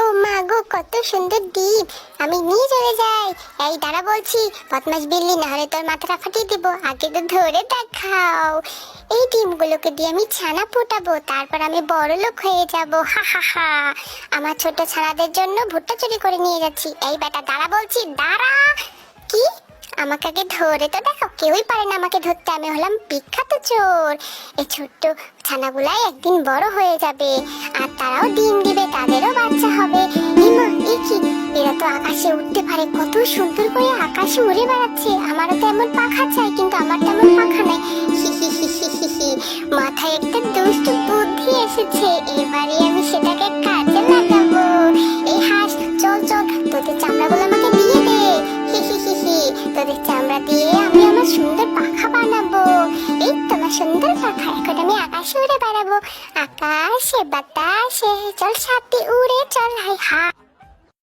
ও মা গো, কত সুন্দর ডিম! আমি নিয়ে চলে যাই। এই দাঁড়া বলছি, বদমাস বিল্লি, না হলে তোর মাথাটা ফাটিয়ে দিব। আগে তো ধরে দেখাও। এই ডিমগুলোকে দিয়ে আমি ছানা ফোটাবো, তারপর আমি বড় লোক হয়ে যাব। হা হা হা। আমার ছোট ছানাদের জন্য ভুট্টা চুরি করে নিয়ে যাচ্ছি। এই বেটা দাঁড়া বলছি, দাঁড়া। কি? আমাকে আগে ধরে তো দেখো, কেউই পারে না আমাকে ধরতে। আমি হলাম বিখ্যাত চোর। এই ছোট্ট ছানাগুলাই একদিন বড় হয়ে যাবে, আর তারাও ডিম দিবে, তাদেরও বাচ্চা হবে। ইমা, এ কি! এরা তো আকাশে উঠতে পারে, কত সুন্দর করে আকাশে উড়ে বেড়াচ্ছে। আমারও তো এমন পাখা চাই, কিন্তু আমার তেমন পাখা নাই। হি হি হি হি হি হি। মাথায় একটা দুষ্ট বুদ্ধি এসেছে, এবারে আমি সেটাকে কাজে লাগাবো। এই হাঁস, চল চল, তোদের চামড়াগুলো আমাকে দিয়ে দে। হি হি হি হি। তোদের চামড়া দিয়ে আমি আমার সুন্দর পাখা বানাবো। এই তোমার সুন্দর পাখা, এখন আমি আকাশে উড়ে বেড়াবো। আকাশে বাতাসে চল, সাথে উড়ে চল, হাই হা।